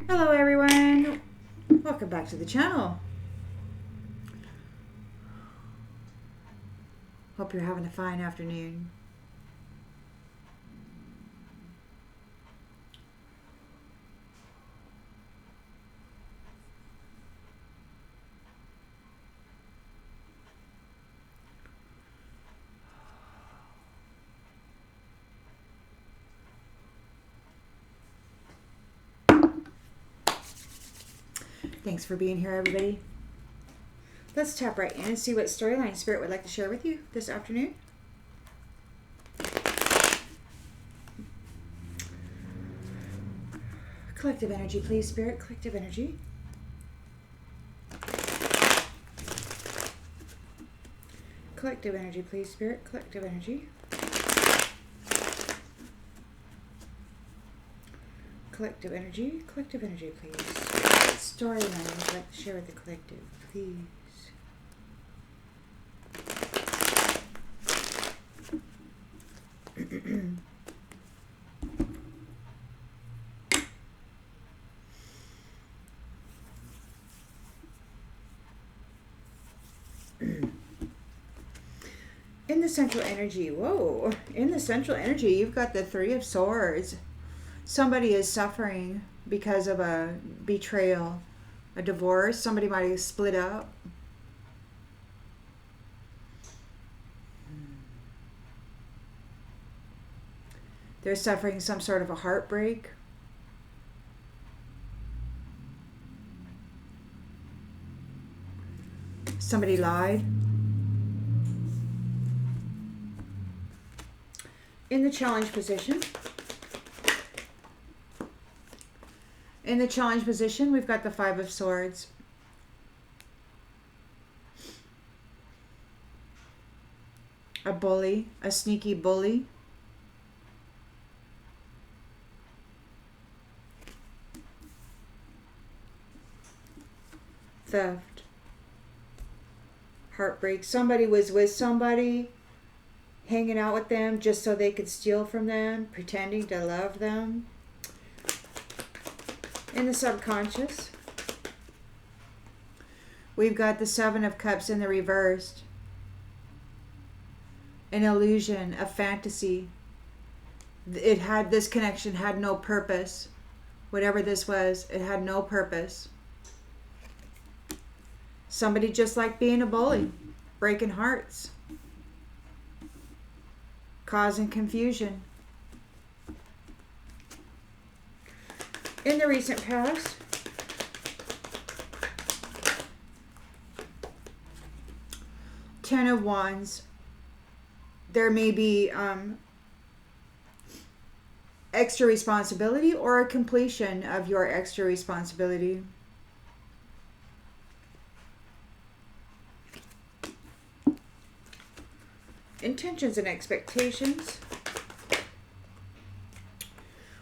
Hello everyone, welcome back to the channel. Hope you're having a fine afternoon. Thanks for being here, everybody. Let's tap right in and see what storyline Spirit would like to share with you this afternoon. Collective energy, please, Spirit. Collective energy. Collective energy, please, Spirit. Collective energy. Collective energy. Collective energy, please. Storyline would like to share with the collective, please. In the central energy, whoa, in the central energy, you've got the Three of Swords. Somebody is suffering because of a betrayal, a divorce. Somebody might have split up. They're suffering some sort of a heartbreak. Somebody lied. In the challenge position. In the challenge position, we've got the Five of Swords. A bully, a sneaky bully. Theft. Heartbreak. Somebody was with somebody, hanging out with them just so they could steal from them, pretending to love them. In the subconscious, we've got the Seven of Cups in the reversed. An illusion, a fantasy. This connection had no purpose. Whatever this was, it had no purpose. Somebody just like being a bully, breaking hearts, causing confusion. In the recent past, Ten of Wands. There may be extra responsibility or a completion of your extra responsibility. Intentions and expectations.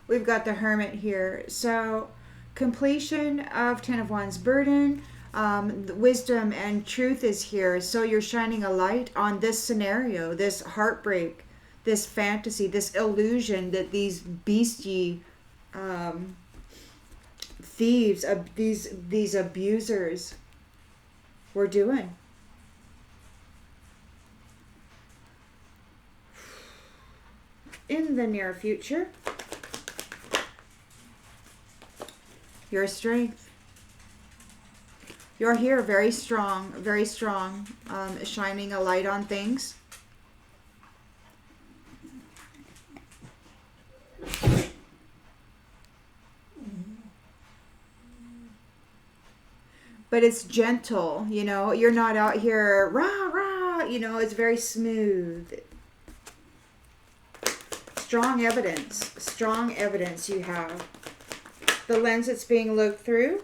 We've got the Hermit here. So completion of Ten of Wands burden. Wisdom and truth is here. So you're shining a light on this scenario, this heartbreak, this fantasy, this illusion that these beastie thieves, these abusers were doing. In the near future, your strength. You're here very strong, shining a light on things. But it's gentle, you know, you're not out here, rah, rah, you know, it's very smooth. Strong evidence you have. The lens that's being looked through.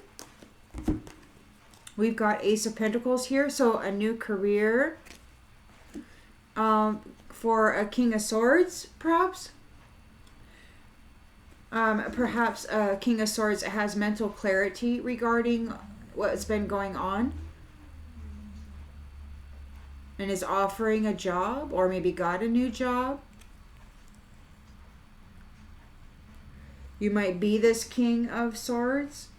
We've got Ace of Pentacles here, so a new career. For a King of Swords, perhaps. Perhaps a King of Swords has mental clarity regarding what's been going on. And is offering a job, or maybe got a new job. You might be this King of Swords.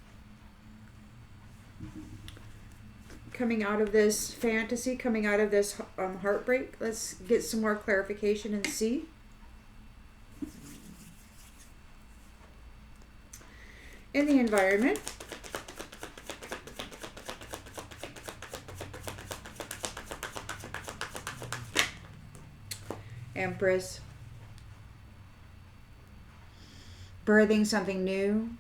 Coming out of this fantasy, coming out of this heartbreak. Let's get some more clarification and see. In the environment. Empress. Birthing something new.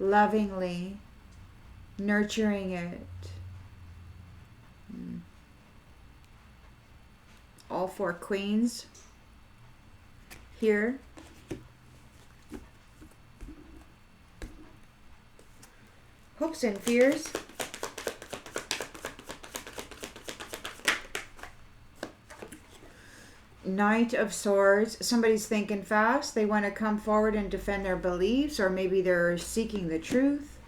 Lovingly. Nurturing it. All 4 queens. Here. Hopes and fears. Knight of Swords. Somebody's thinking fast. They want to come forward and defend their beliefs, or maybe they're seeking the truth,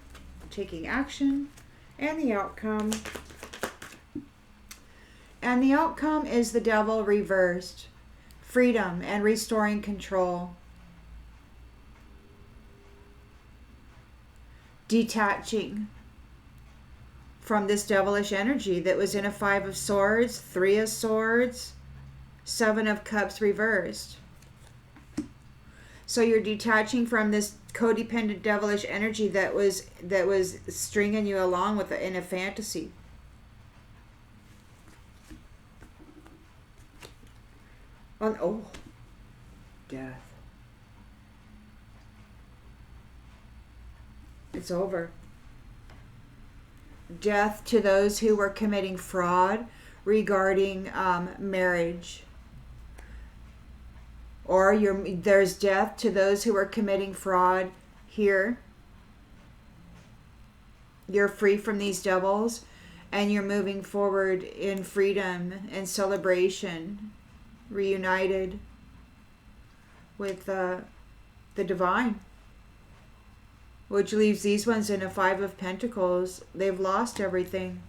taking action. And the outcome. And the outcome is the Devil reversed. Freedom and restoring control. Detaching from this devilish energy that was in a 5 of Swords, 3 of Swords, 7 of Cups reversed. So you're detaching from this codependent devilish energy that was stringing you along with in a fantasy. Death. It's over. Death to those who were committing fraud regarding marriage. Or there's death to those who are committing fraud here. You're free from these devils and you're moving forward in freedom and celebration, reunited with the divine. Which leaves these ones in a 5 of Pentacles. They've lost everything.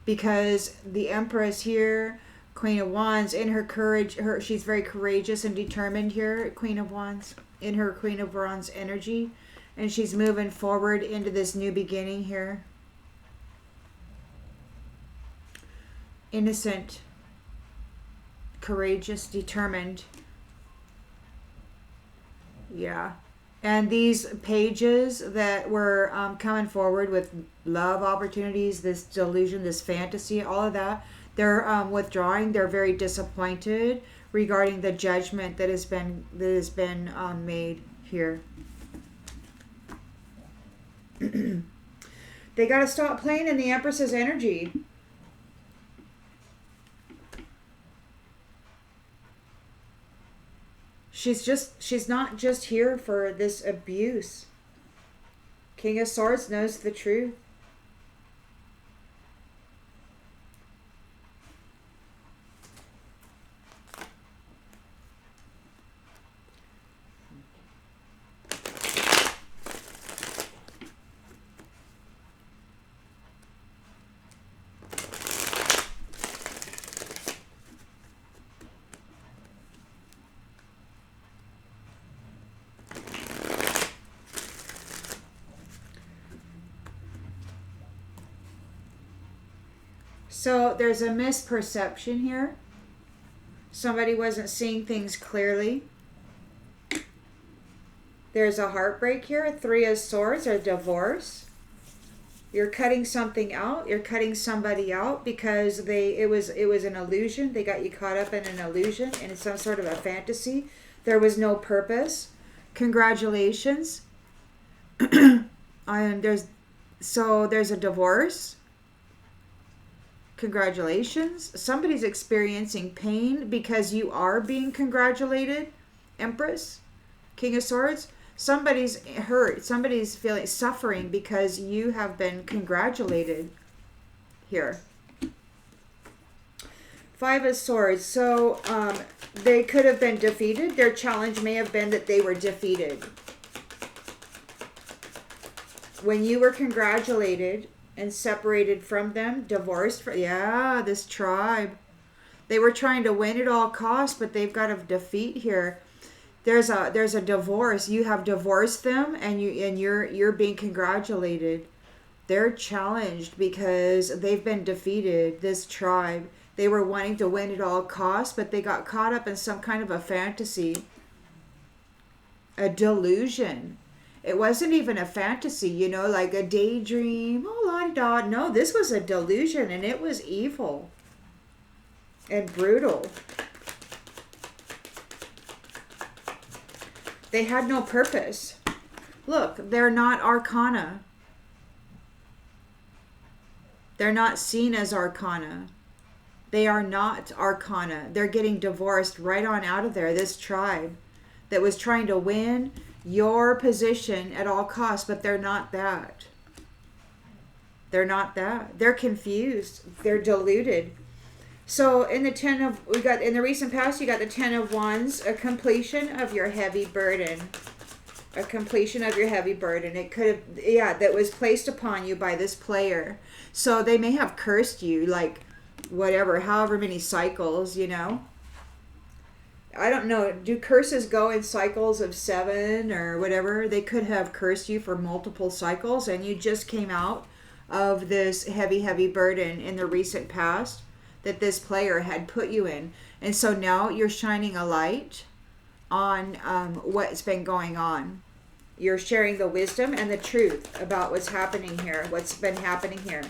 Because the Empress here, Queen of Wands, in her courage, she's very courageous and determined here, Queen of Wands, in her Queen of Wands energy. And she's moving forward into this new beginning here. Innocent, courageous, determined. Yeah. And these pages that were coming forward with love opportunities, this delusion, this fantasy, all of that, they're withdrawing. They're very disappointed regarding the judgment that has been made here. They got to stop playing in the Empress's energy. She's not just here for this abuse. King of Swords knows the truth. So there's a misperception here. Somebody wasn't seeing things clearly. There's a heartbreak here, 3 of Swords, or divorce. You're cutting something out. You're cutting somebody out because it was an illusion. They got you caught up in an illusion and some sort of a fantasy. There was no purpose. Congratulations. There's a divorce. Congratulations. Somebody's experiencing pain because you are being congratulated. Empress, King of Swords. Somebody's hurt. Somebody's feeling suffering because you have been congratulated here. 5 of Swords. So they could have been defeated. Their challenge may have been that they were defeated. When you were congratulated and separated from them, divorced, this tribe. They were trying to win at all costs, but they've got a defeat here. There's a divorce. You have divorced them, and you're being congratulated. They're challenged because they've been defeated. This tribe, they were wanting to win at all costs, but they got caught up in some kind of a fantasy, a delusion. It wasn't even a fantasy, like a daydream. Oh, la da. No, this was a delusion, and it was evil and brutal. They had no purpose. Look, they're not arcana. They're not seen as arcana. They are not arcana. They're getting divorced right on out of there. This tribe that was trying to win your position at all costs, but they're not that. They're not that. They're confused. They're deluded. So in the recent past, you got the 10 of Wands, a completion of your heavy burden. A completion of your heavy burden. It could have, that was placed upon you by this player. So they may have cursed you, like, whatever, however many cycles, I don't know. Do curses go in cycles of 7 or whatever? They could have cursed you for multiple cycles, and you just came out of this heavy, heavy burden in the recent past that this player had put you in. And so now you're shining a light on what's been going on. You're sharing the wisdom and the truth about what's happening here, what's been happening here.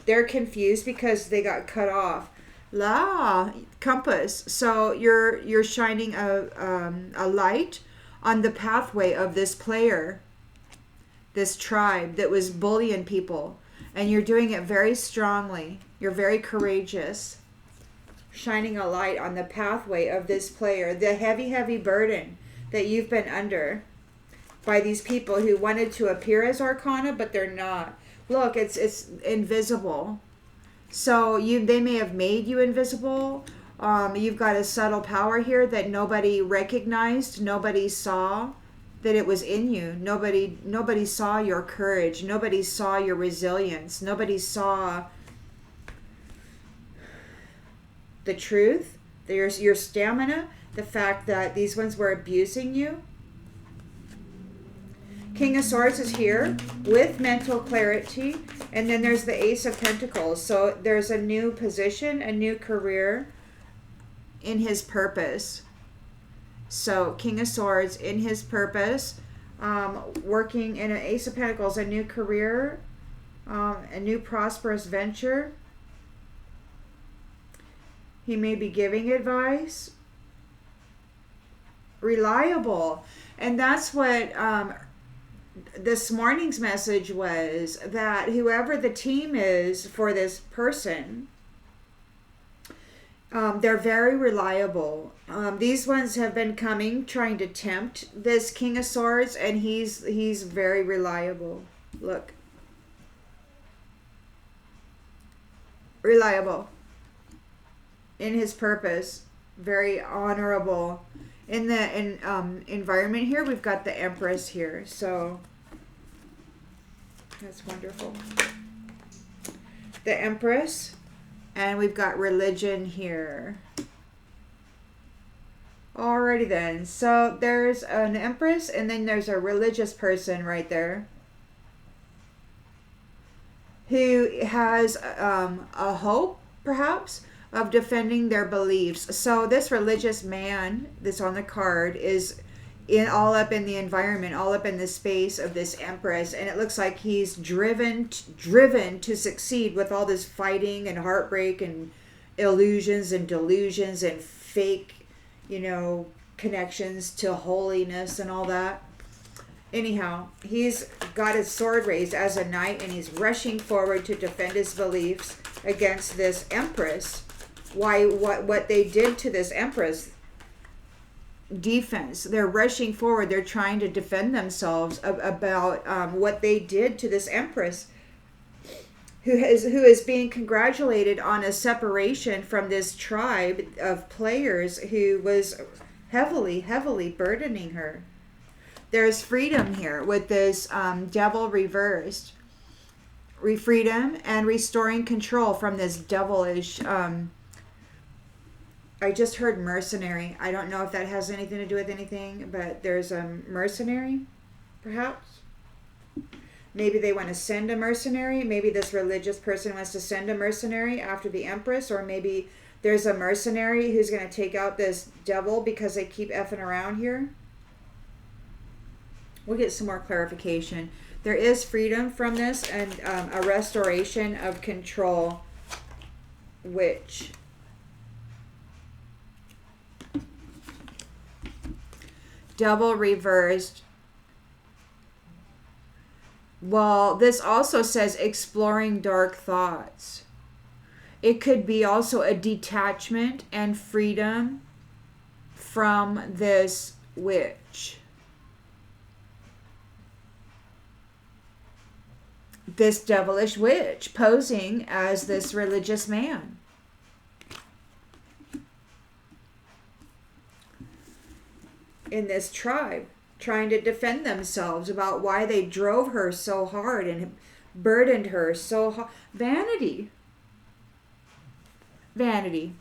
They're confused because they got cut off. Compass. So you're shining a light on the pathway of this player, this tribe that was bullying people, and you're doing it very strongly. You're very courageous, shining a light on the pathway of this player, the heavy, heavy burden that you've been under by these people who wanted to appear as arcana, but they're not. Look, it's invisible. So they may have made you invisible. You've got a subtle power here that nobody recognized, nobody saw that it was in you. Nobody saw your courage. Nobody saw your resilience. Nobody saw the truth, your stamina, the fact that these ones were abusing you. King of Swords is here with mental clarity. And then there's the Ace of Pentacles. So there's a new position, a new career in his purpose. So King of Swords in his purpose, working in an Ace of Pentacles, a new career, a new prosperous venture. He may be giving advice. Reliable. And that's what this morning's message was, that whoever the team is for this person, they're very reliable. These ones have been coming, trying to tempt this King of Swords, and he's very reliable. Look. Reliable. In his purpose. Very honorable. In the environment here, we've got the Empress here. So, that's wonderful. The Empress. And we've got religion here. Alrighty then. So there's an Empress, and then there's a religious person right there who has a hope, perhaps, of defending their beliefs. So this religious man that's on the card is all up in the environment, all up in the space of this Empress, and it looks like he's driven to succeed with all this fighting and heartbreak and illusions and delusions and fake, connections to holiness and all that. Anyhow, he's got his sword raised as a knight, and he's rushing forward to defend his beliefs against this Empress. Why? What they did to this Empress? Defense. They're rushing forward. They're trying to defend themselves about what they did to this Empress, who is being congratulated on a separation from this tribe of players who was heavily burdening her. There's freedom here with this devil reversed. Freedom and restoring control from this devilish I just heard mercenary. I don't know if that has anything to do with anything, but there's a mercenary, perhaps. Maybe they want to send a mercenary. Maybe this religious person wants to send a mercenary after the Empress, or maybe there's a mercenary who's going to take out this devil because they keep effing around here. We'll get some more clarification. There is freedom from this and a restoration of control, which double reversed. Well, this also says exploring dark thoughts. It could be also a detachment and freedom from this witch. This devilish witch posing as this religious man. In this tribe, trying to defend themselves about why they drove her so hard and burdened her so hard. Vanity. Vanity.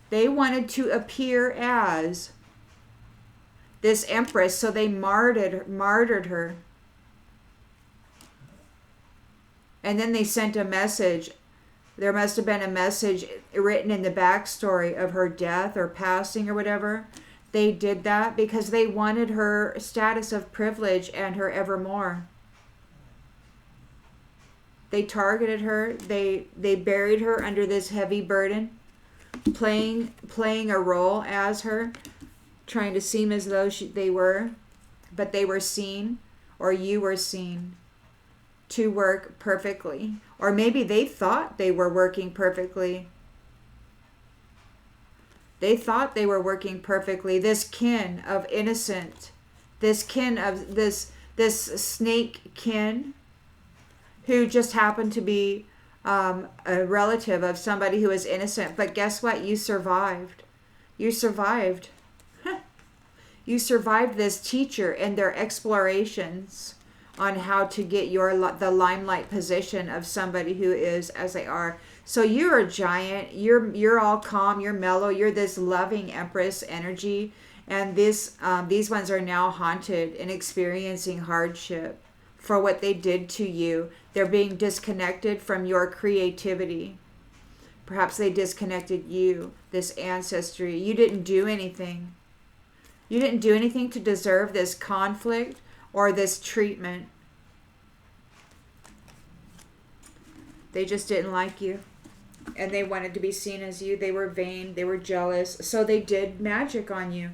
They wanted to appear as this Empress, so they martyred her. And then they sent a message. There must have been a message written in the backstory of her death or passing or whatever. They did that because they wanted her status of privilege and her evermore. They targeted her. They buried her under this heavy burden, playing a role as her, trying to seem as though they were, but they were seen, or you were seen, to work perfectly. Or maybe they thought they were working perfectly. They thought they were working perfectly. This kin of innocent, this kin of this snake kin, who just happened to be a relative of somebody who was innocent. But guess what? You survived. You survived. You survived this teacher and their explorations on how to get the limelight position of somebody who is as they are. So you're a giant. You're all calm. You're mellow. You're this loving Empress energy, and these ones are now haunted and experiencing hardship for what they did to you. They're being disconnected from your creativity. Perhaps they disconnected you, this ancestry. You didn't do anything. You didn't do anything to deserve this conflict or this treatment. They just didn't like you. And they wanted to be seen as you. They were vain. They were jealous. So they did magic on you.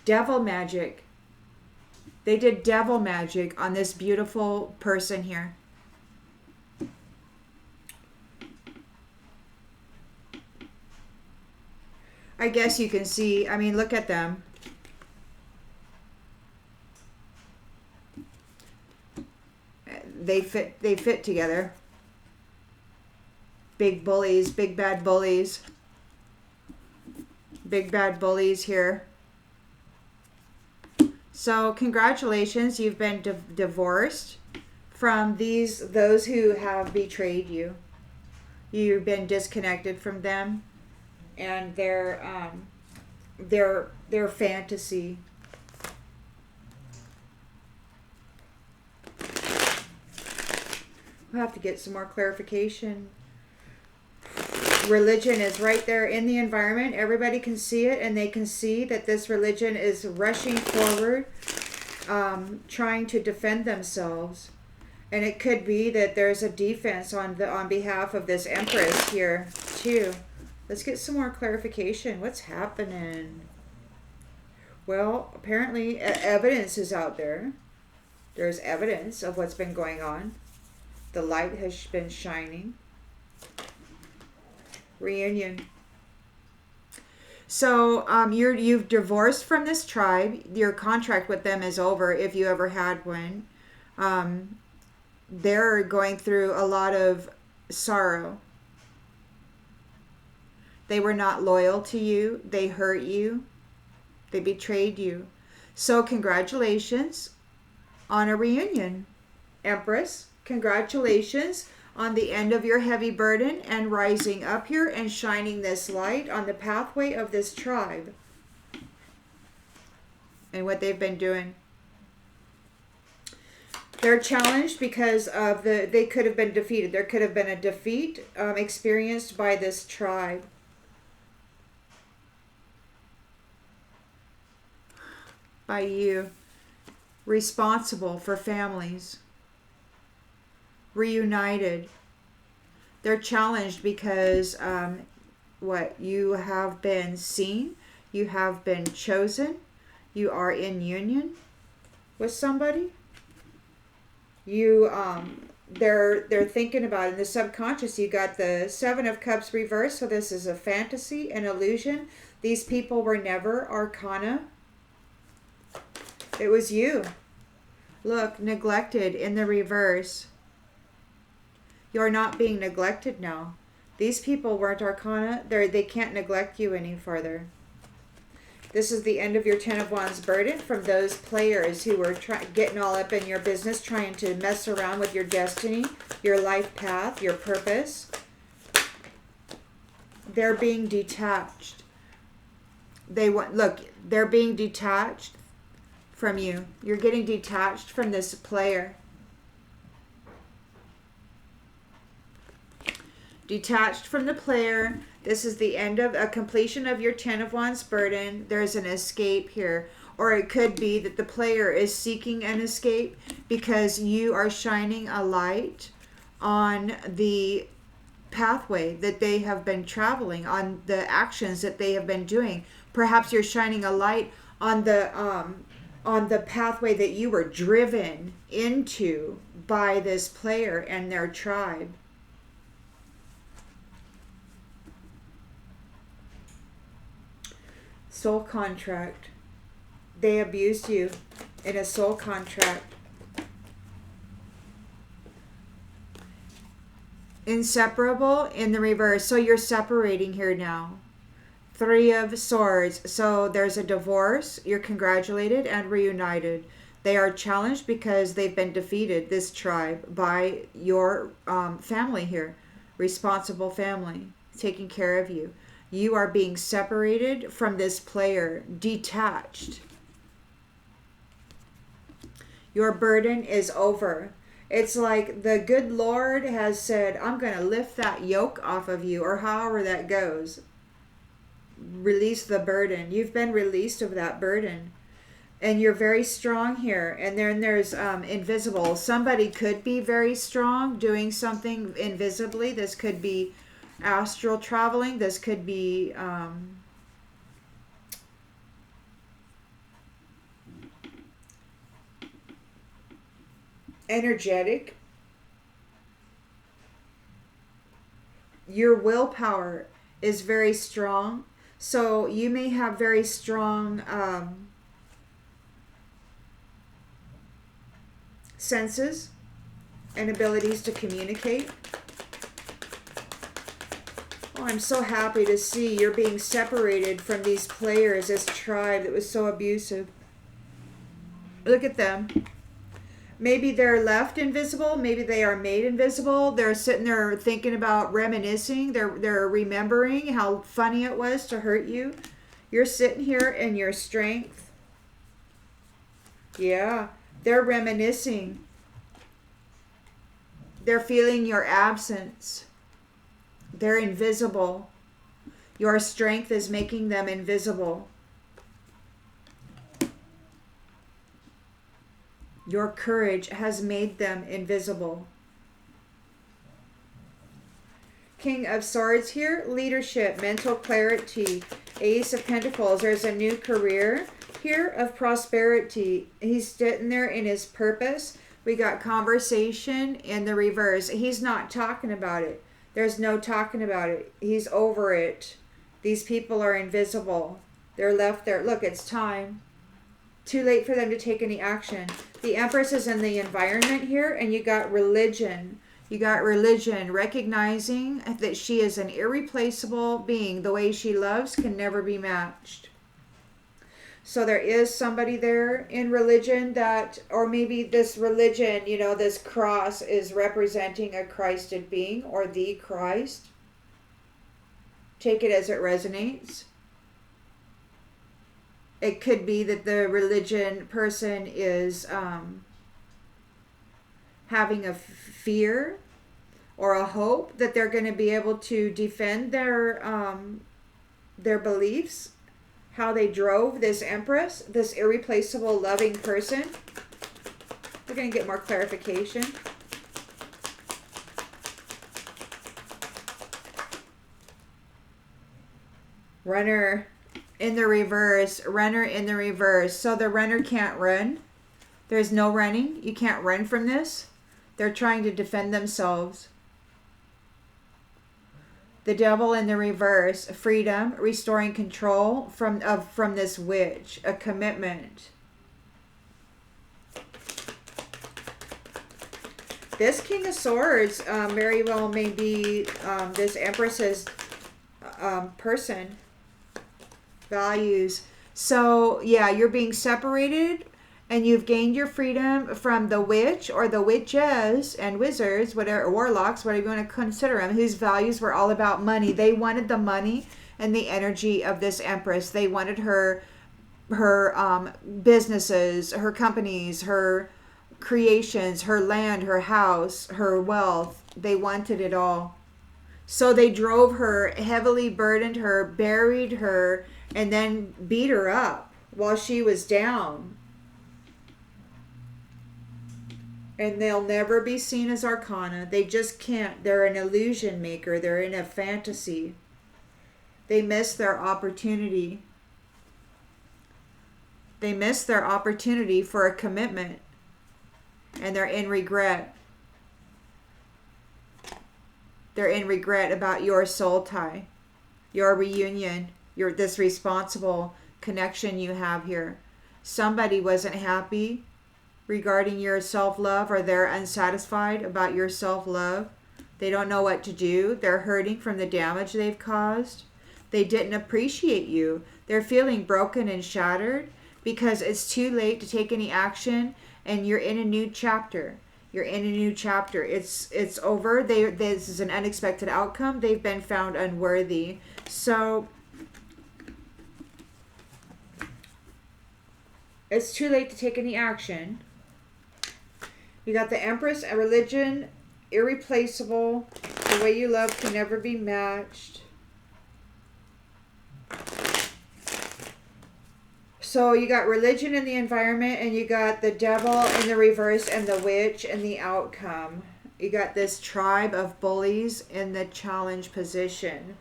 Devil magic. They did devil magic on this beautiful person here. I guess you can see, I mean, look at them. They fit together. Big bullies, big bad bullies. Big bad bullies here. So congratulations, you've been divorced from those who have betrayed you. You've been disconnected from them and their fantasy. We'll have to get some more clarification. Religion is right there in the environment. Everybody can see it, and they can see that this religion is rushing forward, trying to defend themselves. And it could be that there's a defense on behalf of this Empress here too. Let's get some more clarification. What's happening? Well, apparently evidence is out there. There's evidence of what's been going on. The light has been shining. Reunion. So you've divorced from this tribe. Your contract with them is over if you ever had one. They're going through a lot of sorrow. They were not loyal to you. They hurt you. They betrayed you. So congratulations on a reunion, Empress. Congratulations on the end of your heavy burden and rising up here and shining this light on the pathway of this tribe and what they've been doing. They're challenged because of they could have been defeated. There could have been a defeat experienced by this tribe. By you. Responsible for families. Reunited. They're challenged because you have been seen. You have been chosen. You are in union with somebody. They're thinking about it in the subconscious. You got the Seven of Cups reversed, so this is a fantasy, an illusion. These people were never arcana. It was you. Look, neglected in the reverse. You're not being neglected now. These people weren't arcana. They can't neglect you any further. This is the end of your Ten of Wands burden from those players who were getting all up in your business, trying to mess around with your destiny, your life path, your purpose. They're being detached. They're being detached from you. You're getting detached from this player. Detached from the player. This is the end of a completion of your Ten of Wands burden. There's an escape here. Or it could be that the player is seeking an escape because you are shining a light on the pathway that they have been traveling, on the actions that they have been doing. Perhaps you're shining a light on the pathway that you were driven into by this player and their tribe. Soul contract. They abused you in a soul contract. Inseparable in the reverse. So you're separating here now. Three of Swords. So there's a divorce. You're congratulated and reunited. They are challenged because they've been defeated, this tribe, by your family here. Responsible family. Taking care of you. You are being separated from this player, detached. Your burden is over. It's like the good Lord has said, I'm going to lift that yoke off of you, or however that goes. Release the burden. You've been released of that burden. And you're very strong here. And then there's invisible. Somebody could be very strong doing something invisibly. This could be astral traveling. This could be energetic. Your willpower is very strong. So you may have very strong senses and abilities to communicate. Oh, I'm so happy to see you're being separated from these players, this tribe that was so abusive. Look at them. Maybe they're left invisible. Maybe they are made invisible. They're sitting there thinking about reminiscing. They're remembering how funny it was to hurt you. You're sitting here in your strength. Yeah, they're reminiscing. They're feeling your absence. They're invisible. Your strength is making them invisible. Your courage has made them invisible. King of Swords here, leadership, mental clarity, Ace of Pentacles. There's a new career here of prosperity. He's sitting there in his purpose. We got conversation in the reverse. He's not talking about it. There's no talking about it. He's over it. These people are invisible. They're left there. Look, it's time. Too late for them to take any action. The Empress is in the environment here, and you got religion. You got religion, recognizing that she is an irreplaceable being. The way she loves can never be matched. So there is somebody there in religion that, or maybe this religion, you know, this cross is representing a Christed being or the Christ. Take it as it resonates. It could be that the religion person is having a fear or a hope that they're going to be able to defend their beliefs, how they drove this Empress, this irreplaceable loving person. We're going to get more clarification. Runner in the reverse, runner in the reverse. So the runner can't run. There's no running. You can't run from this. They're trying to defend themselves. The devil in the reverse, freedom, restoring control from this witch, a commitment. This King of Swords very well may be this Empress's person. Values. So yeah, you're being separated and you've gained your freedom from the witch or the witches and wizards, whatever, warlocks, whatever you want to consider them, whose values were all about money. They wanted the money and the energy of this Empress. They wanted her businesses, her companies, her creations, her land, her house, her wealth. They wanted it all. So they drove her, heavily burdened her, buried her, and then beat her up while she was down. And they'll never be seen as arcana. They just can't. They're an illusion maker. They're in a fantasy. They miss their opportunity. They miss their opportunity for a commitment. And they're in regret. They're in regret about your soul tie, your reunion, this responsible connection you have here. Somebody wasn't happy regarding your self-love, or they're unsatisfied about your self-love. They don't know what to do. They're hurting from the damage they've caused. They didn't appreciate you. They're feeling broken and shattered because it's too late to take any action, and you're in a new chapter. You're in a new chapter. It's over. This is an unexpected outcome. They've been found unworthy. So it's too late to take any action. You got the Empress, a religion, irreplaceable. The way you love can never be matched. So you got religion in the environment, and you got the devil in the reverse, and the witch in the outcome. You got this tribe of bullies in the challenge position.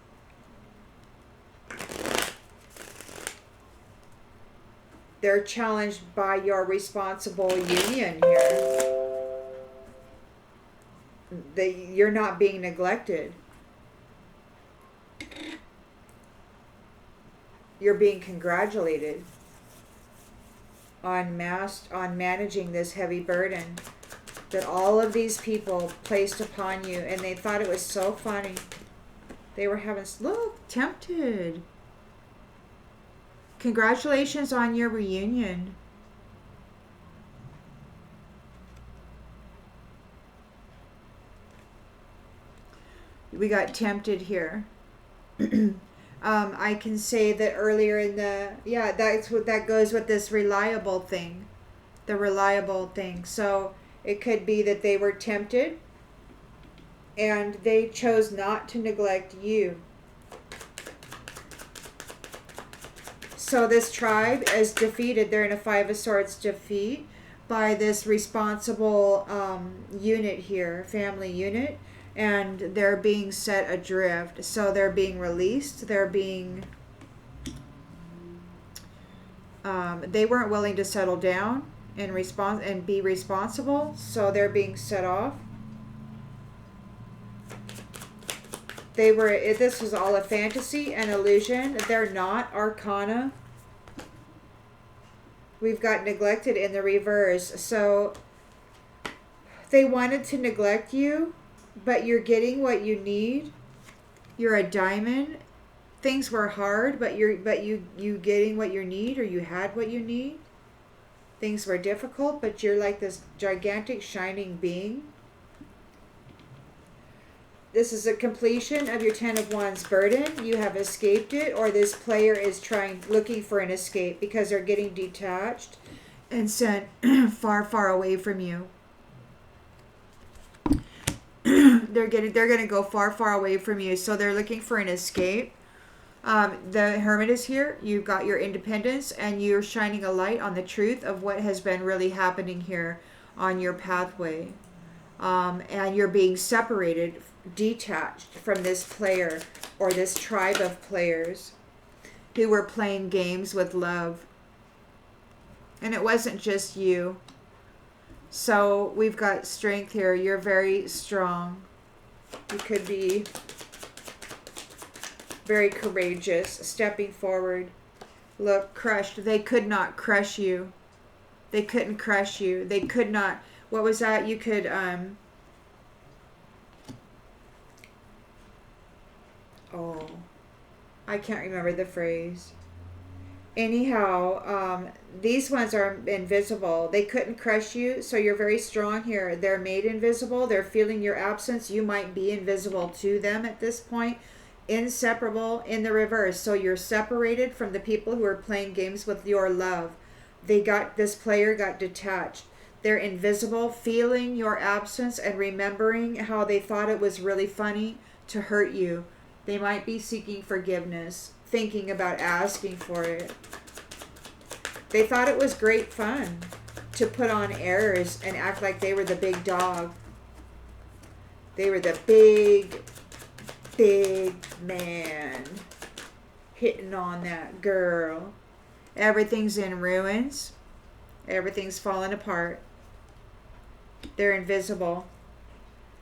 They're challenged by your responsible union here. You're not being neglected. You're being congratulated on managing this heavy burden that all of these people placed upon you, and they thought it was so funny. They were tempted. Congratulations on your reunion. We got tempted here. I can say that earlier in that goes with this reliable thing. The reliable thing. So it could be that they were tempted and they chose not to neglect you. So this tribe is defeated. They're in a Five of Swords defeat by this responsible unit here, family unit. And they're being set adrift. So they're being released. They're being... they weren't willing to settle down and be responsible. So they're being set off. This was all a fantasy and illusion. They're not arcana. We've got neglected in the reverse. So they wanted to neglect you, but you're getting what you need. You're a diamond things were hard, but you getting what you need, or you had what you need. Things were difficult, but you're like this gigantic shining being. This is a completion of your Ten of Wands burden. You have escaped it, or this player is looking for an escape because they're getting detached and sent far, far away from you. They're going to go far, far away from you, so they're looking for an escape. The Hermit is here. You've got your independence, and you're shining a light on the truth of what has been really happening here on your pathway. And you're being separated, detached from this player or this tribe of players who were playing games with love. And it wasn't just you. So we've got strength here. You're very strong. You could be very courageous, stepping forward. Look, crushed. They could not crush you. They couldn't crush you. They could not. What was that? You could, oh, I can't remember the phrase. Anyhow, these ones are invisible. They couldn't crush you, so you're very strong here. They're made invisible. They're feeling your absence. You might be invisible to them at this point. Inseparable in the reverse. So you're separated from the people who are playing games with your love. This player got detached. They're invisible, feeling your absence and remembering how they thought it was really funny to hurt you. They might be seeking forgiveness, thinking about asking for it. They thought it was great fun to put on airs and act like they were the big dog. They were the big man hitting on that girl. Everything's in ruins. Everything's fallen apart. They're invisible.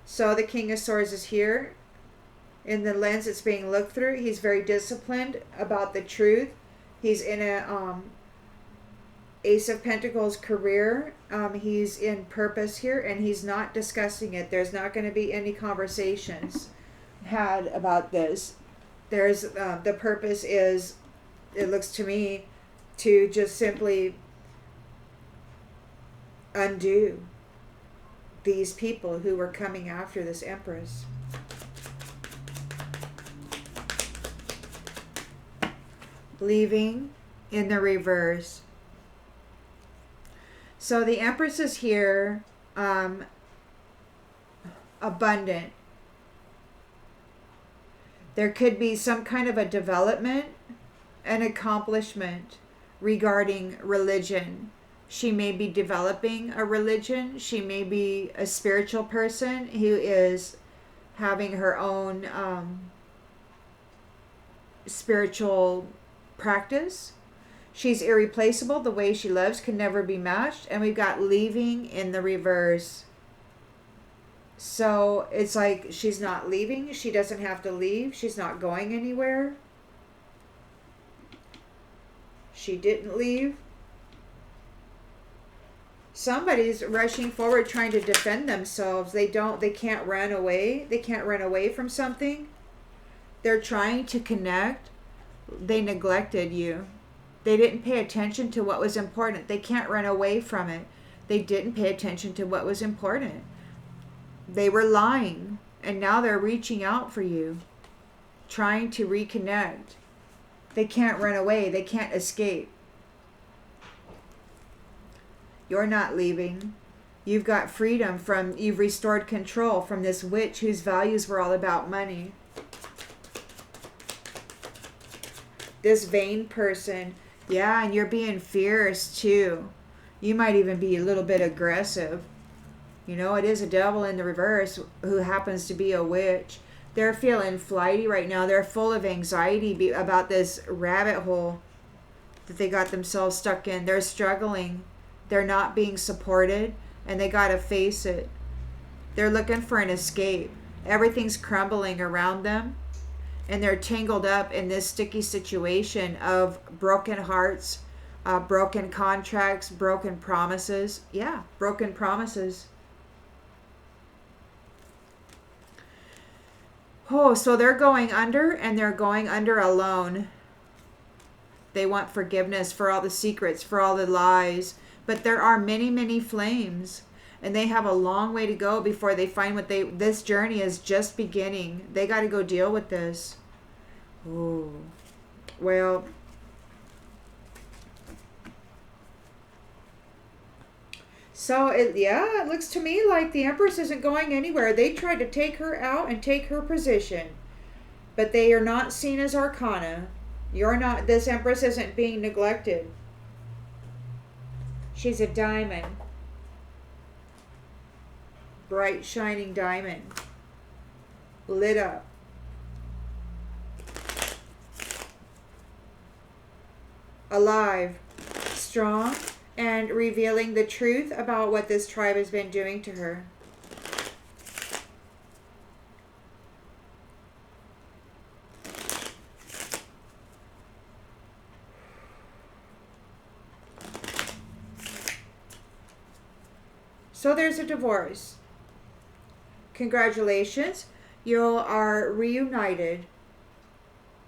So the King of Swords is here. In the lens it's being looked through, he's very disciplined about the truth. He's in a Ace of Pentacles career. He's in purpose here, and he's not discussing it. There's not going to be any conversations had about this. There's the purpose is, it looks to me, to just simply undo these people who were coming after this Empress. Leaving in the reverse. So the Empress is here, abundant. There could be some kind of a development, an accomplishment regarding religion. She may be developing a religion. She may be a spiritual person who is having her own spiritual practice. She's irreplaceable. The way she loves can never be matched. And we've got leaving in the reverse. So it's like she's not leaving. She doesn't have to leave. She's not going anywhere. She didn't leave. Somebody's rushing forward trying to defend themselves. They can't run away. They can't run away from something. They're trying to connect. They neglected you. They didn't pay attention to what was important. They can't run away from it. They didn't pay attention to what was important. They were lying, and now they're reaching out for you, trying to reconnect. They can't run away. They can't escape. You're not leaving. You've got freedom you've restored control from this witch whose values were all about money. This vain person, yeah, and you're being fierce too. You might even be a little bit aggressive. You know, it is a devil in the reverse who happens to be a witch. They're feeling flighty right now. They're full of anxiety about this rabbit hole that they got themselves stuck in. They're struggling. They're not being supported, and they got to face it. They're looking for an escape. Everything's crumbling around them, and they're tangled up in this sticky situation of broken hearts, broken contracts, broken promises. Yeah, broken promises. Oh, so they're going under, and they're going under alone. They want forgiveness for all the secrets, for all the lies. But there are many, many flames. And they have a long way to go before they find what they... This journey is just beginning. They got to go deal with this. Oh. Well... So, it looks to me like the Empress isn't going anywhere. They tried to take her out and take her position. But they are not seen as arcana. You're not... This Empress isn't being neglected. She's a diamond. Bright, shining diamond. Lit up. Alive. Strong. And revealing the truth about what this tribe has been doing to her. So there's a divorce. Congratulations. You are reunited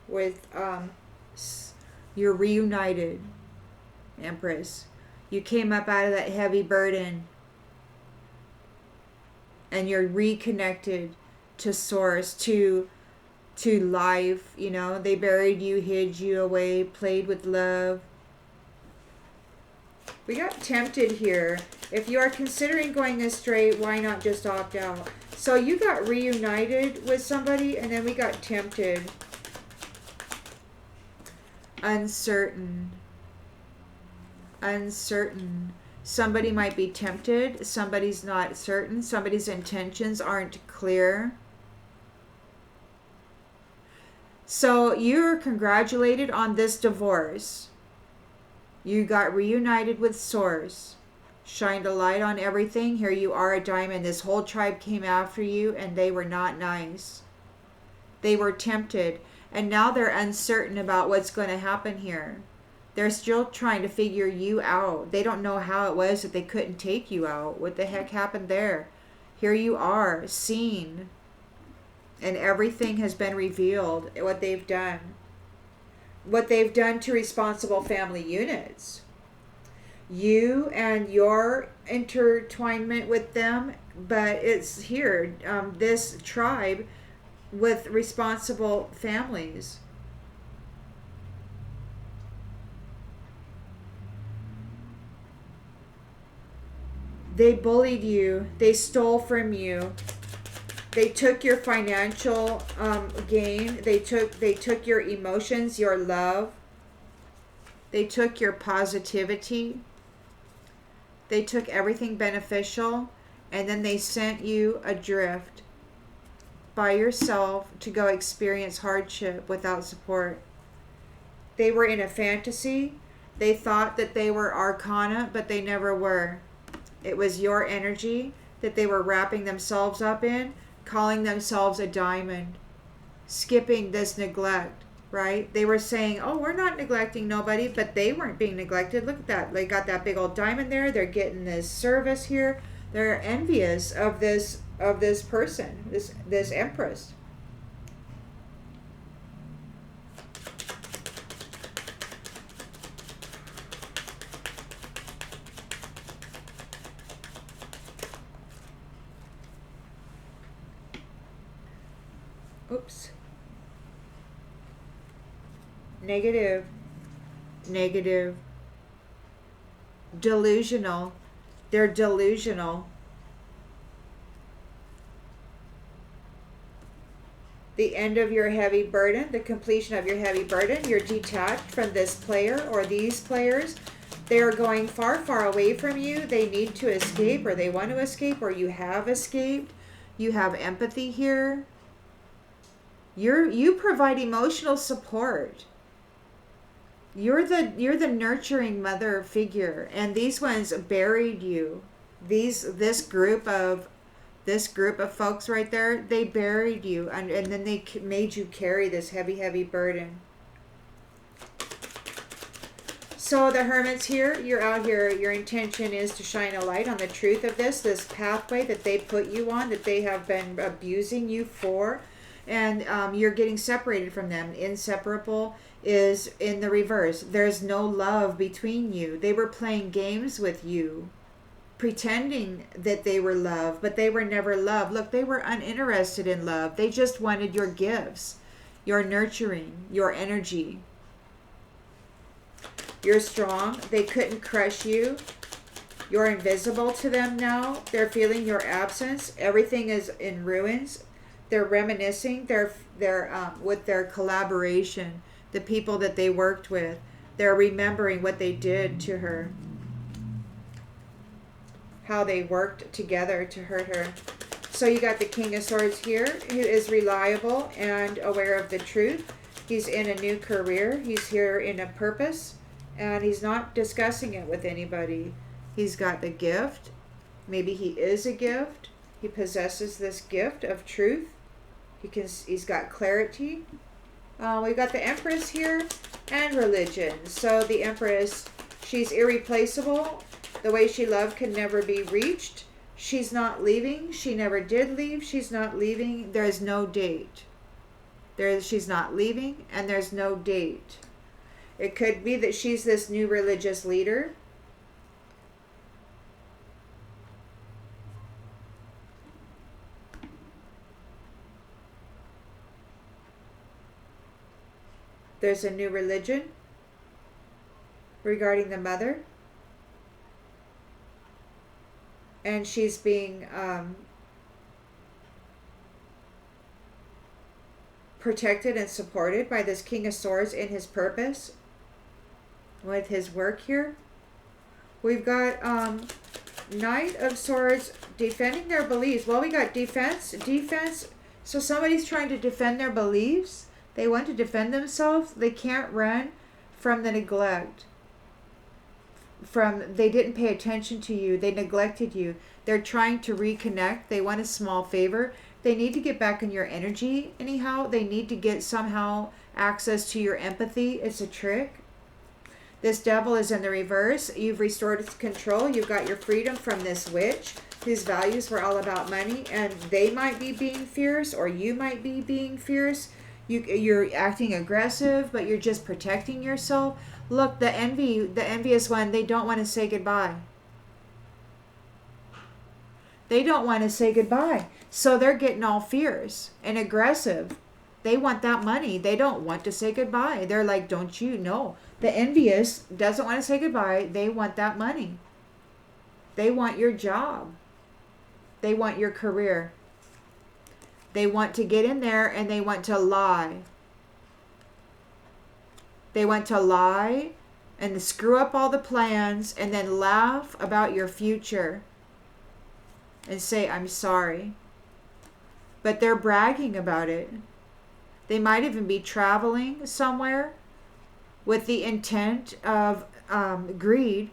with, you're reunited, Empress. You came up out of that heavy burden. And you're reconnected to source, to life, you know. They buried you, hid you away, played with love. We got tempted here. If you are considering going astray, why not just opt out? So you got reunited with somebody, and then we got tempted. Uncertain. Uncertain. Somebody might be tempted. Somebody's not certain. Somebody's intentions aren't clear. So you're congratulated on this divorce. You got reunited with Source. Shined a light on everything. Here you are, a diamond. This whole tribe came after you, and they were not nice. They were tempted. And now they're uncertain about what's going to happen here. They're still trying to figure you out. They don't know how it was that they couldn't take you out. What the heck happened there? Here you are, seen. And everything has been revealed, what they've done. What they've done to responsible family units. You and your intertwinement with them, but it's here, this tribe with responsible families. They bullied you. They stole from you. They took your financial gain. They took your emotions, your love. They took your positivity. They took everything beneficial, and then they sent you adrift by yourself to go experience hardship without support. They were in a fantasy. They thought that they were arcana, but they never were. It was your energy that they were wrapping themselves up in, calling themselves a diamond, skipping this neglect, right? They were saying, oh, we're not neglecting nobody, but they weren't being neglected. Look at that. They got that big old diamond there. They're getting this service here. They're envious of this person, this Empress. Oops. Negative. Negative. Delusional. They're delusional. The end of your heavy burden, the completion of your heavy burden, you're detached from this player or these players. They are going far, far away from you. They need to escape, or they want to escape, or you have escaped. You have empathy here. You provide emotional support. You're the nurturing mother figure, and these ones buried you. This group of folks right there, they buried you, and then they made you carry this heavy burden. So the Hermit's here. You're out here. Your intention is to shine a light on the truth of this pathway that they put you on, that they have been abusing you for. And you're getting separated from them. Inseparable is in the reverse. There's no love between you. They were playing games with you, pretending that they were love, but they were never love. Look, they were uninterested in love. They just wanted your gifts, your nurturing, your energy. You're strong. They couldn't crush you. You're invisible to them now. They're feeling your absence. Everything is in ruins. They're reminiscing. They're with their collaboration, the people that they worked with. They're remembering what they did to her, how they worked together to hurt her. So you got the King of Swords here, who is reliable and aware of the truth. He's in a new career. He's here in a purpose, and he's not discussing it with anybody. He's got the gift. Maybe he is a gift. He possesses this gift of truth. He's got clarity. We've got the Empress here and religion. So the Empress, she's irreplaceable. The way she loved can never be reached. She's not leaving. She never did leave. She's not leaving. There's no date. She's not leaving, and there's no date. It could be that she's this new religious leader. There's a new religion regarding the mother. And she's being protected and supported by this King of Swords in his purpose with his work here. We've got Knight of Swords defending their beliefs. Well, we got defense. So somebody's trying to defend their beliefs. They want to defend themselves. They can't run from the neglect. They didn't pay attention to you. They neglected you. They're trying to reconnect. They want a small favor. They need to get back in your energy anyhow. They need to get somehow access to your empathy. It's a trick. This Devil is in the reverse. You've restored its control. You've got your freedom from this witch whose values were all about money, and they might be being fierce, or you might be being fierce. You're acting aggressive, but you're just protecting yourself. Look, the envious one, they don't want to say goodbye. They don't want to say goodbye. So they're getting all fierce and aggressive. They want that money. They don't want to say goodbye. They're like, don't you know? The envious doesn't want to say goodbye. They want that money. They want your job. They want your career. They want to get in there and they want to lie. They want to lie and screw up all the plans and then laugh about your future and say, I'm sorry. But they're bragging about it. They might even be traveling somewhere with the intent of greed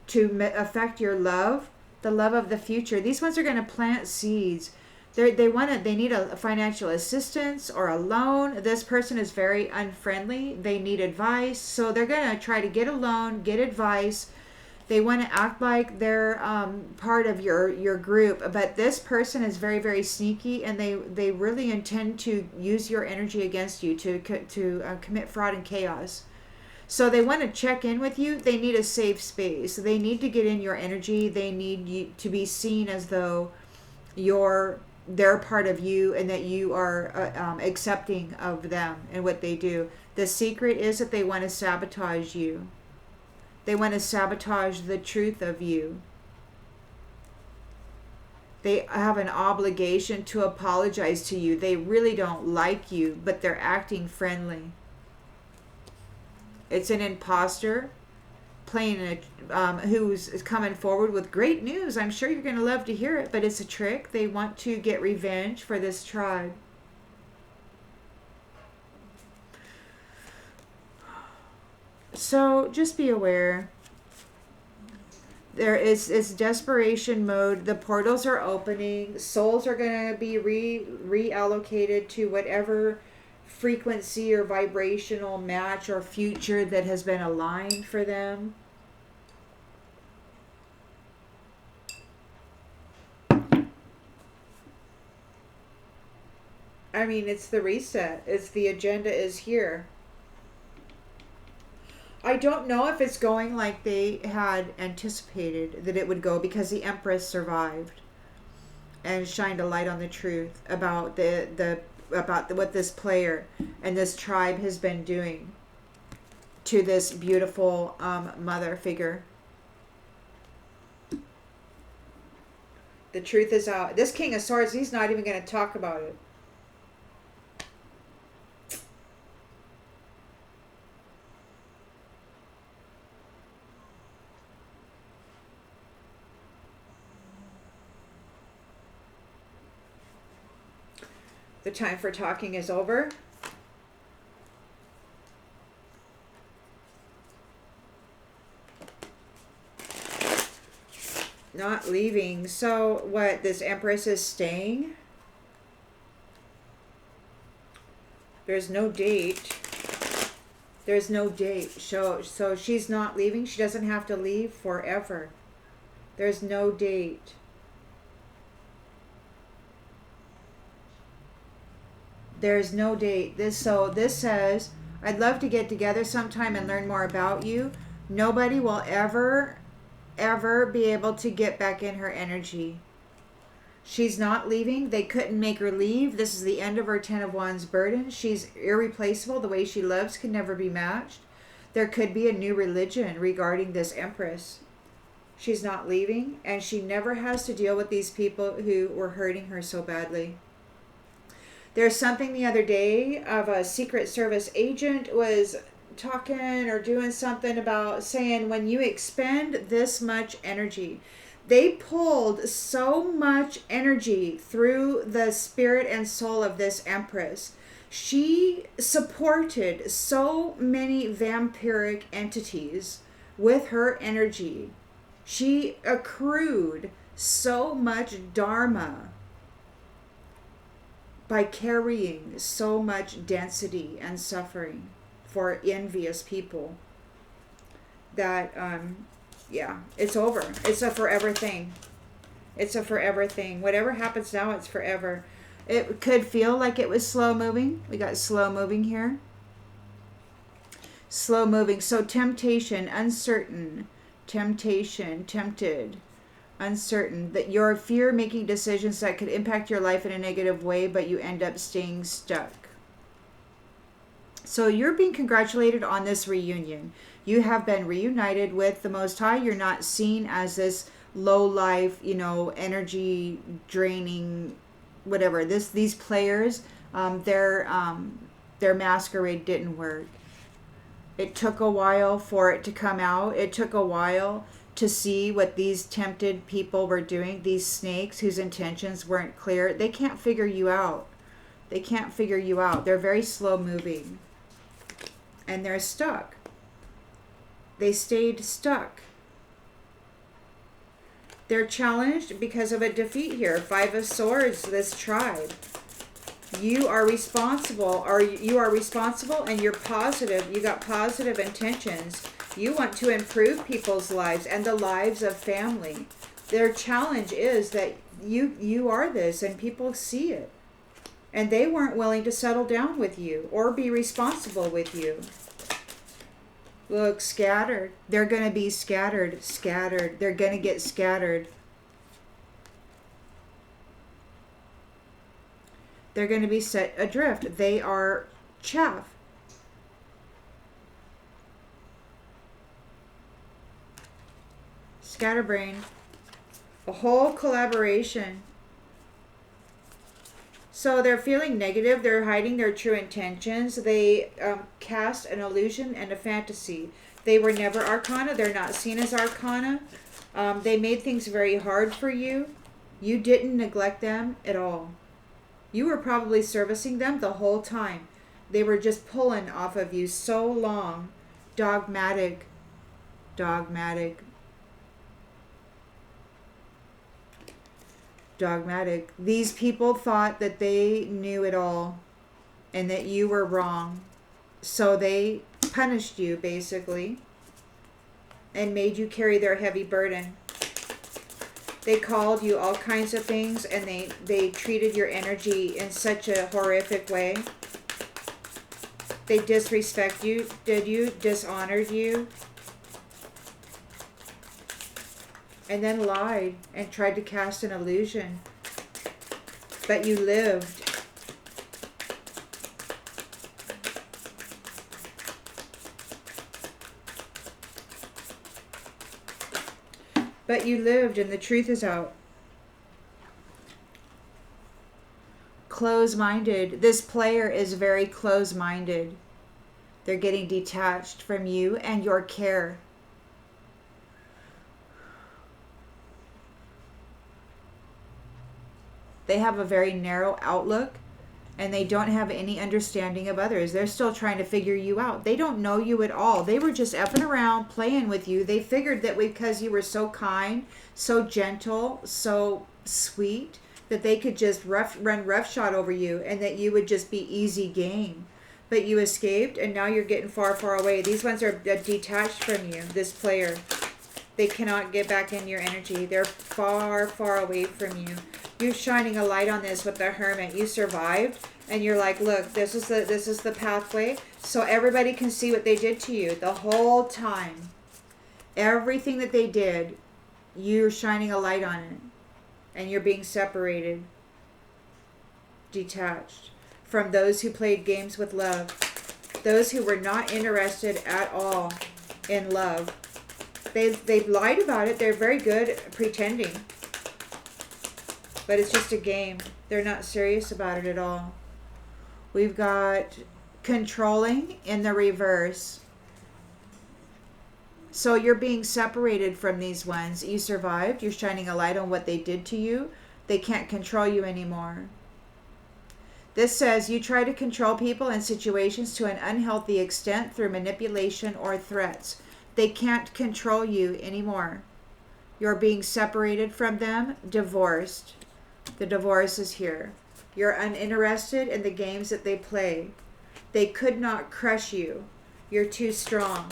to affect your love, the love of the future. These ones are going to plant seeds. They need a financial assistance or a loan. This person is very unfriendly. They need advice. So they're going to try to get a loan, get advice. They want to act like they're part of your group. But this person is very, very sneaky, and they really intend to use your energy against you to commit fraud and chaos. So they want to check in with you. They need a safe space. They need to get in your energy. They need you to be seen as though they're part of you and that you are accepting of them and what they do. The secret is that they want to sabotage you. They want to sabotage the truth of you. They have an obligation to apologize to you. They really don't like you, but they're acting friendly. It's an imposter playing who's coming forward with great news. I'm sure you're going to love to hear it, but it's a trick. They want to get revenge for this tribe. So just be aware. It's desperation mode. The portals are opening. Souls are going to be reallocated to whatever frequency or vibrational match or future that has been aligned for them. I mean, it's the reset. It's the agenda is here. I don't know if it's going like they had anticipated that it would go, because the Empress survived and shined a light on the truth about what this player and this tribe has been doing to this beautiful mother figure. The truth is out. This King of Swords, he's not even going to talk about it. The time for talking is over. Not leaving. So what, this Empress is staying? There's no date. There's no date. So she's not leaving. She doesn't have to leave forever. There's no date. There's no date. This says, I'd love to get together sometime and learn more about you. Nobody will ever be able to get back in her energy. She's not leaving. They couldn't make her leave. This is the end of her Ten of Wands burden. She's irreplaceable. The way she loves can never be matched. There could be a new religion regarding this Empress. She's not leaving, and she never has to deal with these people who were hurting her so badly. There's something the other day of a Secret Service agent was talking or doing something about saying, when you expend this much energy, they pulled so much energy through the spirit and soul of this Empress. She supported so many vampiric entities with her energy. She accrued so much dharma by carrying so much density and suffering for envious people that, yeah, it's over. It's a forever thing. It's a forever thing. Whatever happens now, it's forever. It could feel like it was slow moving. We got slow moving here. Slow moving. So temptation, uncertain. Temptation, tempted. Uncertain, that you're fear making decisions that could impact your life in a negative way, but you end up staying stuck. So you're being congratulated on this reunion. You have been reunited with the Most High. You're not seen as this low life, energy draining, whatever. These players, their masquerade didn't work. It took a while for it to come out. It took a while to see what these tempted people were doing, these snakes whose intentions weren't clear. They can't figure you out. They can't figure you out. They're very slow moving. And they're stuck. They stayed stuck. They're challenged because of a defeat here. Five of Swords, this tribe. You are responsible, and you're positive. You got positive intentions. You want to improve people's lives and the lives of family. Their challenge is that you are this, and people see it. And they weren't willing to settle down with you or be responsible with you. Look, scattered. They're going to be scattered. They're going to get scattered. They're going to be set adrift. They are chaff. Scatterbrain. A whole collaboration. So they're feeling negative. They're hiding their true intentions. They cast an illusion and a fantasy. They were never arcana. They're not seen as arcana. They made things very hard for you. You didn't neglect them at all. You were probably servicing them the whole time. They were just pulling off of you so long. Dogmatic. Dogmatic. Dogmatic. These people thought that they knew it all and that you were wrong. So they punished you, basically, and made you carry their heavy burden. They called you all kinds of things, and they treated your energy in such a horrific way. They disrespect you, dishonored you, and then lied and tried to cast an illusion. But you lived. But you lived, and the truth is out. Close-minded. This player is very close-minded. They're getting detached from you and your care. They have a very narrow outlook, and they don't have any understanding of others. They're still trying to figure you out. They don't know you at all. They were just effing around, playing with you. They figured that because you were so kind, so gentle, so sweet, that they could just run roughshod over you, and that you would just be easy game. But you escaped, and now you're getting far, far away. These ones are detached from you, this player. They cannot get back in your energy. They're far, far away from you. You're shining a light on this with the Hermit. You survived, and you're like, look, this is the pathway, so everybody can see what they did to you the whole time. Everything that they did, you're shining a light on it, and you're being separated, detached from those who played games with love, those who were not interested at all in love. They've lied about it. They're very good at pretending. But it's just a game. They're not serious about it at all. We've got controlling in the reverse. So you're being separated from these ones. You survived. You're shining a light on what they did to you. They can't control you anymore. This says you try to control people and situations to an unhealthy extent through manipulation or threats. They can't control you anymore. You're being separated from them, divorced. The divorce is here. You're uninterested in the games that they play. They could not crush you. You're too strong.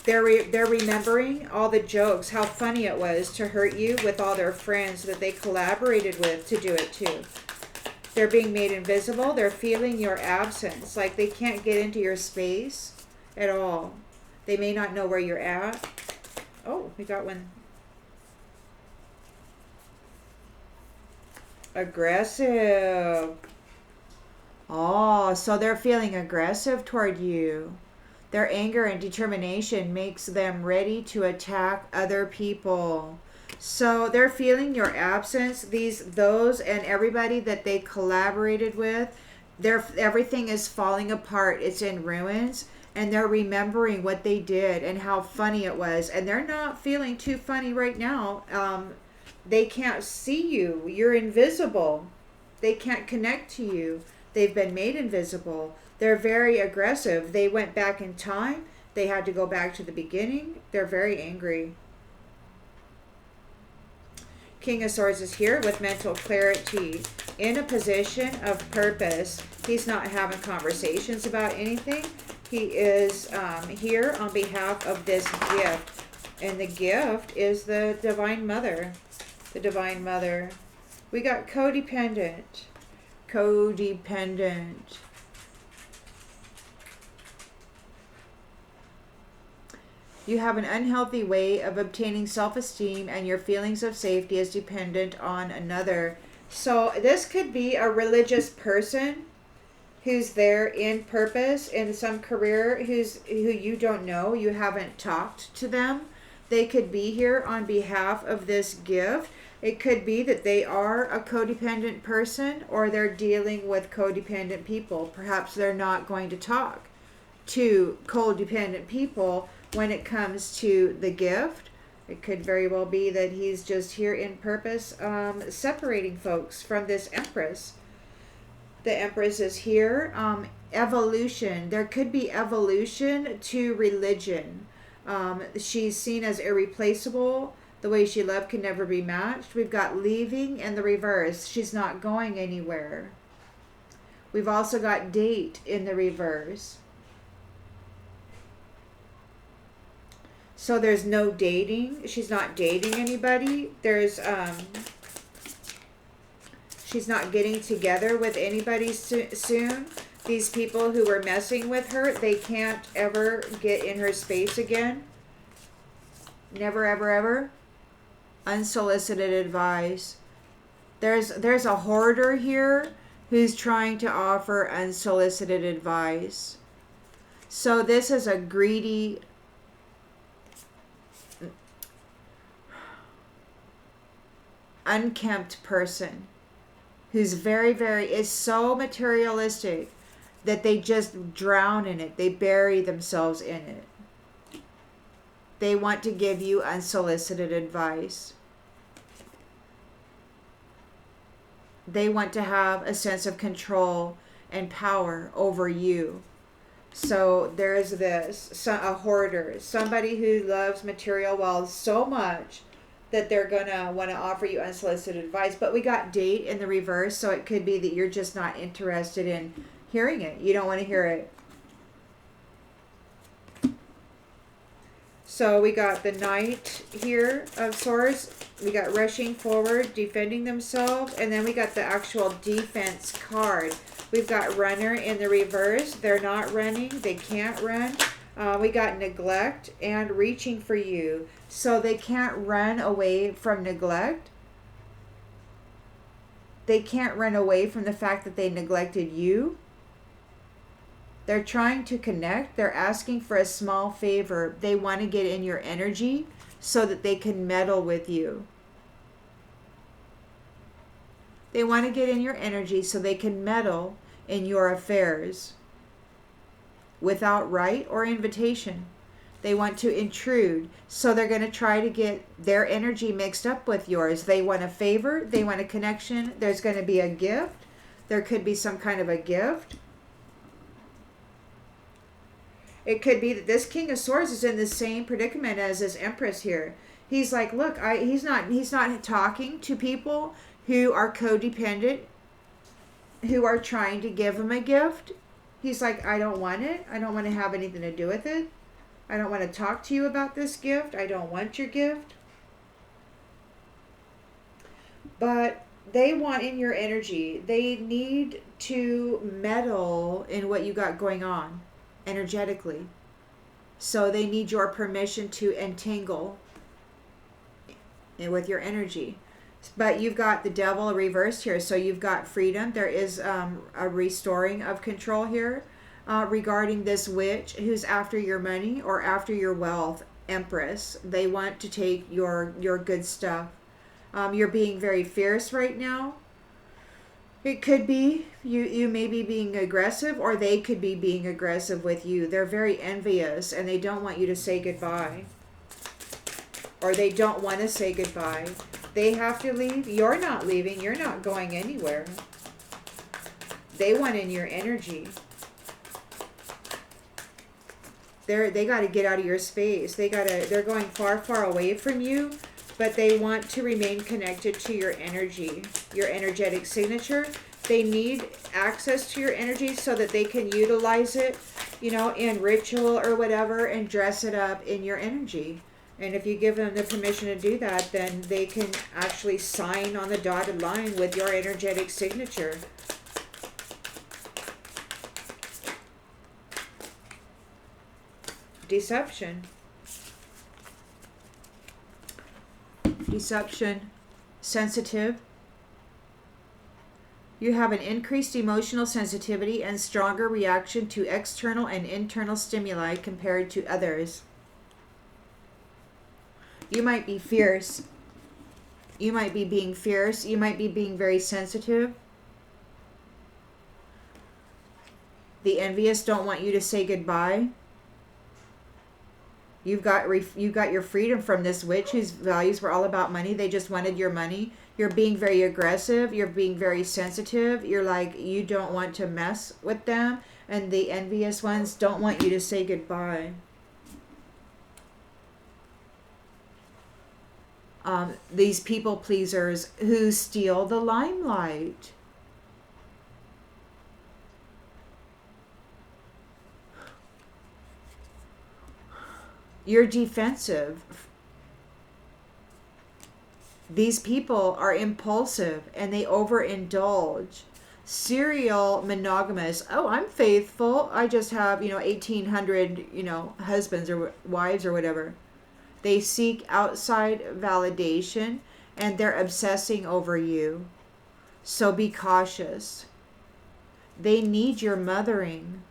They're remembering all the jokes, how funny it was to hurt you with all their friends that they collaborated with to do it too. They're being made invisible. They're feeling your absence. Like they can't get into your space at all. They may not know where you're at. Oh, we got one. Aggressive. Oh, so they're feeling aggressive toward you. Their anger and determination makes them ready to attack other people. So they're feeling your absence. Those and everybody that they collaborated with, everything is falling apart. It's in ruins. And they're remembering what they did and how funny it was. And they're not feeling too funny right now. They can't see you. You're invisible. They can't connect to you. They've been made invisible. They're very aggressive. They went back in time. They had to go back to the beginning. They're very angry. King of Swords is here with mental clarity. In a position of purpose. He's not having conversations about anything. He is here on behalf of this gift. And the gift is the Divine Mother. The Divine Mother. We got codependent. Codependent. You have an unhealthy way of obtaining self-esteem, and your feelings of safety is dependent on another. So this could be a religious person who's there in purpose in some career, who you don't know, you haven't talked to them. They could be here on behalf of this gift. It could be that they are a codependent person, or they're dealing with codependent people. Perhaps they're not going to talk to codependent people when it comes to the gift. It could very well be that he's just here in purpose, separating folks from this Empress. The Empress is here. Evolution. There could be evolution to religion. She's seen as irreplaceable. The way she loved can never be matched. We've got leaving in the reverse. She's not going anywhere. We've also got date in the reverse. So there's no dating. She's not dating anybody. She's not getting together with anybody soon. These people who were messing with her, they can't ever get in her space again. Never, ever, ever. Unsolicited advice. There's a hoarder here who's trying to offer unsolicited advice. So this is a greedy, unkempt person who's is so materialistic that they just drown in it. They bury themselves in it. They want to give you unsolicited advice. They want to have a sense of control and power over you. So there's a hoarder, somebody who loves material wealth so much that they're gonna want to offer you unsolicited advice. But we got date in the reverse, so it could be that you're just not interested in hearing it. You don't want to hear it. So we got the Knight here of Swords. We got rushing forward, defending themselves, and then we got the actual defense card. We've got runner in the reverse. They're not running. They can't run. We got neglect and reaching for you. So they can't run away from neglect. They can't run away from the fact that they neglected you. They're trying to connect. They're asking for a small favor. They want to get in your energy so that they can meddle with you. They want to get in your energy so they can meddle in your affairs without right or invitation. They want to intrude, so they're going to try to get their energy mixed up with yours. They want a favor. They want a connection. There's going to be a gift. There could be some kind of a gift. It could be that this King of Swords is in the same predicament as this Empress here. He's like, look, he's not talking to people who are codependent, who are trying to give him a gift. He's like, I don't want it. I don't want to have anything to do with it. I don't want to talk to you about this gift. I don't want your gift. But they want in your energy. They need to meddle in what you got going on energetically. So they need your permission to entangle with your energy. But you've got the Devil reversed here. So you've got freedom. There is a restoring of control here regarding this witch who's after your money or after your wealth, Empress. They want to take your good stuff. You're being very fierce right now. It could be you may be being aggressive, or they could be being aggressive with you. They're very envious and they don't want you to say goodbye. Or they don't want to say goodbye. They have to leave. You're not leaving. You're not going anywhere. They want in your energy. They got to get out of your space. They're going far, far away from you, but they want to remain connected to your energy, your energetic signature. They need access to your energy so that they can utilize it, in ritual or whatever, and dress it up in your energy. And if you give them the permission to do that, then they can actually sign on the dotted line with your energetic signature. Deception. Deception. Sensitive. You have an increased emotional sensitivity and stronger reaction to external and internal stimuli compared to others. You might be fierce. You might be being fierce. You might be being very sensitive. The envious don't want you to say goodbye. You've got your freedom from this witch whose values were all about money. They just wanted your money. You're being very aggressive. You're being very sensitive. You're like, you don't want to mess with them. And the envious ones don't want you to say goodbye. These people pleasers who steal the limelight. You're defensive. These people are impulsive and they overindulge. Serial monogamous. Oh, I'm faithful. I just have, 1,800, husbands or wives or whatever. They seek outside validation and they're obsessing over you. So be cautious. They need your mothering.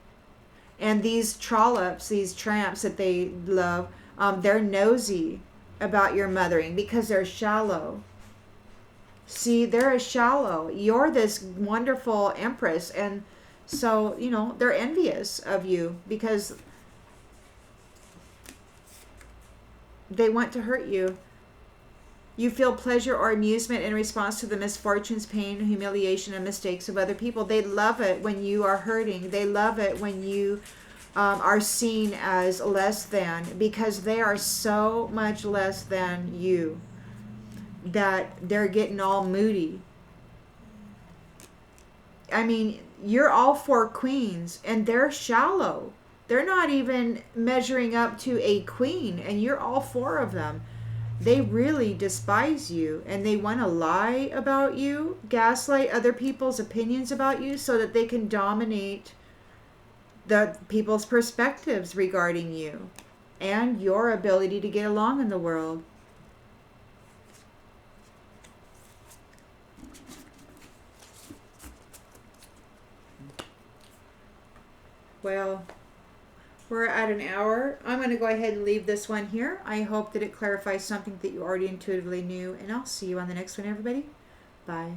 And these trollops, these tramps that they love, they're nosy about your mothering because they're shallow. See, they're a shallow. You're this wonderful empress, and so, they're envious of you because they want to hurt you. You feel pleasure or amusement in response to the misfortunes, pain, humiliation, and mistakes of other people. They love it when you are hurting. They love it when you are seen as less than, because they are so much less than you that they're getting all moody. I mean, you're all four queens and they're shallow. They're not even measuring up to a queen, and you're all four of them. They really despise you and they want to lie about you, gaslight other people's opinions about you so that they can dominate the people's perspectives regarding you and your ability to get along in the world. Well, we're at an hour. I'm going to go ahead and leave this one here. I hope that it clarifies something that you already intuitively knew, and I'll see you on the next one, everybody. Bye.